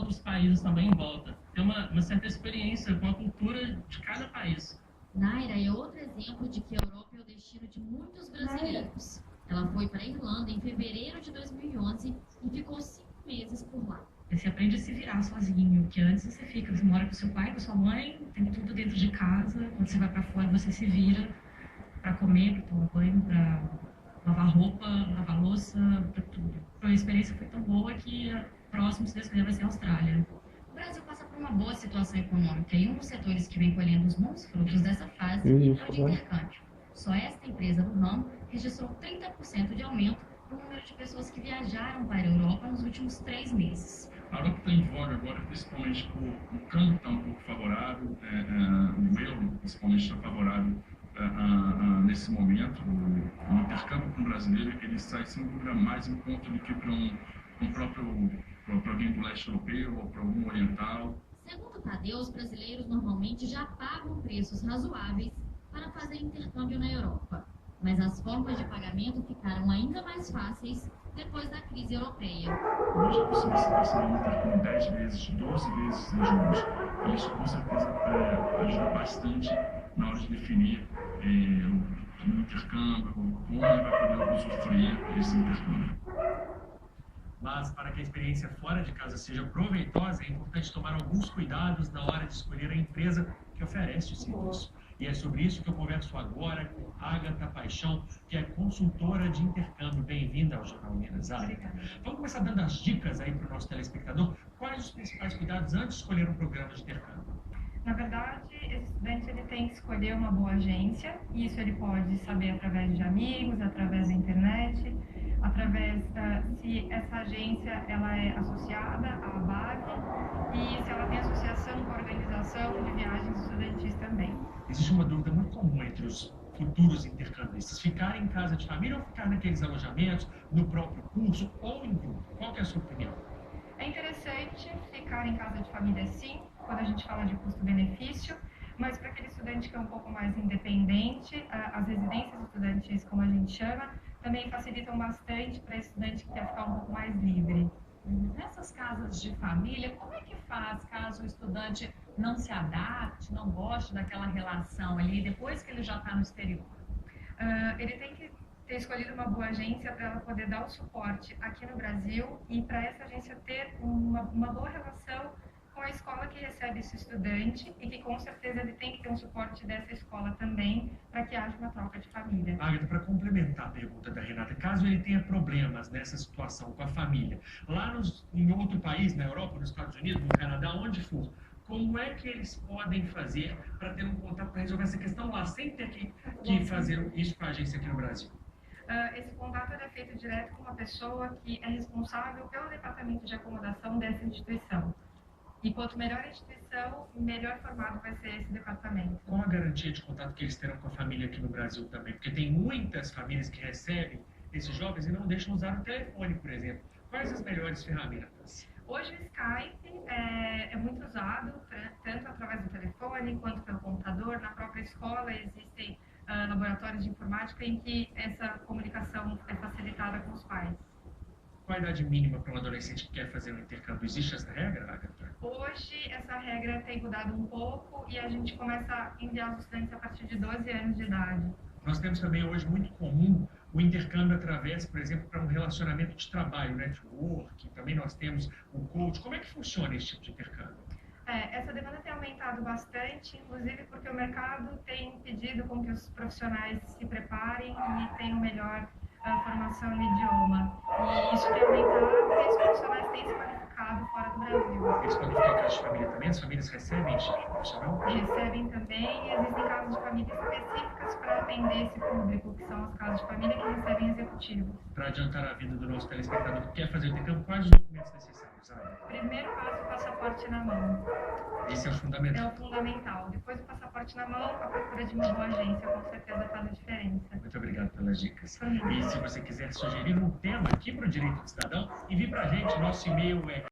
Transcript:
outros países também em volta. Ter uma certa experiência com a cultura de cada país. Naira é outro exemplo de que a Europa é o destino de muitos brasileiros. Ela foi para a Irlanda em fevereiro de 2011 e ficou 5 meses por lá. Você aprende a se virar sozinho, que antes você mora com seu pai, com sua mãe, tem tudo dentro de casa. Quando você vai para fora, você se vira para comer, para tomar banho, para lavar roupa, lavar louça, para tudo. A experiência foi tão boa que a próxima, se Deus quiser, vai ser a Austrália. O Brasil passa por uma boa situação econômica e um dos setores que vem colhendo os bons frutos dessa fase é o de intercâmbio. Só esta empresa do ramo registrou 30% de aumento no número de pessoas que viajaram para a Europa nos últimos 3 meses. A Europa está em voga agora, principalmente por o câmbio está um pouco favorável, o euro principalmente está favorável nesse momento. O intercâmbio com o brasileiro ele sai sem dúvida mais em conta do que para alguém do leste europeu ou para algum oriental. Segundo Tadeu, os brasileiros normalmente já pagam preços razoáveis para fazer intercâmbio na Europa. Mas as formas de pagamento ficaram ainda mais fáceis depois da crise europeia. Hoje a possibilidade de um intercâmbio 10 vezes, 12 vezes em juros. Isso com certeza ajuda bastante na hora de definir o intercâmbio, como ele vai poder usufruir desse intercâmbio. Mas para que a experiência fora de casa seja proveitosa, é importante tomar alguns cuidados na hora de escolher a empresa que oferece o serviço. E é sobre isso que eu converso agora com Agatha Paixão, que é consultora de intercâmbio. Bem-vinda ao Jornal Minas. Agatha. Vamos começar dando as dicas aí para o nosso telespectador. Quais os principais cuidados antes de escolher um programa de intercâmbio? Na verdade, esse estudante ele tem que escolher uma boa agência. Isso ele pode saber através de amigos, através da internet, através se essa agência ela é associada à ABAV e se ela tem associação com a organização de viagens estudantis também. Existe uma dúvida muito comum entre os futuros intercambistas: ficar em casa de família ou ficar naqueles alojamentos, no próprio curso ou em grupo? Qual que é a sua opinião? É interessante ficar em casa de família sim, quando a gente fala de custo-benefício, mas para aquele estudante que é um pouco mais independente, as residências estudantis, como a gente chama, também facilitam bastante para estudante que quer ficar um pouco mais livre. Nessas casas de família, como é que faz caso o estudante não se adapte, não goste daquela relação ali, depois que ele já está no exterior? Ele tem que ter escolhido uma boa agência para ela poder dar o suporte aqui no Brasil e para essa agência ter uma boa relação com a escola que recebe esse estudante e que com certeza ele tem que ter um suporte dessa escola também para que haja uma troca de família. Agatha, para complementar a pergunta da Renata, caso ele tenha problemas nessa situação com a família, lá em outro país, na Europa, nos Estados Unidos, no Canadá, onde for, como é que eles podem fazer para ter um contato para resolver essa questão lá, sem ter que fazer isso com a agência aqui no Brasil? Esse contato é feito direto com uma pessoa que é responsável pelo departamento de acomodação dessa instituição. E quanto melhor a instituição, melhor formado vai ser esse departamento. Qual a garantia de contato que eles terão com a família aqui no Brasil também? Porque tem muitas famílias que recebem esses jovens e não deixam usar o telefone, por exemplo. Quais as melhores ferramentas? Hoje o Skype é muito usado, tanto através do telefone quanto pelo computador. Na própria escola existem laboratórios de informática em que essa comunicação é facilitada com os pais. Qual a idade mínima para um adolescente que quer fazer um intercâmbio? Existe essa regra, Agatha? Hoje, essa regra tem mudado um pouco e a gente começa a enviar os estudantes a partir de 12 anos de idade. Nós temos também hoje muito comum o intercâmbio através, por exemplo, para um relacionamento de trabalho, network, também nós temos o coach. Como é que funciona esse tipo de intercâmbio? Essa demanda tem aumentado bastante, inclusive porque o mercado tem pedido com que os profissionais se preparem e tenham melhor formação no idioma. E isso tem aumentado e os profissionais têm se qualificado fora do Brasil. Eles podem ficar em casa de família também? As famílias recebem esse tipo de profissional? Recebem também, e existem casas de família específicas para atender esse público, que são as casas de família que recebem executivos. Para adiantar a vida do nosso telespectador que quer fazer o intercâmbio, quais os documentos necessários? Primeiro passo, o passaporte na mão. Esse é o fundamental. É o fundamental. Depois do passaporte na mão, a procura de uma boa agência com certeza faz a diferença. Muito obrigado pelas dicas. E se você quiser sugerir um tema aqui para o Direito do Cidadão, envie para a gente. Nosso e-mail é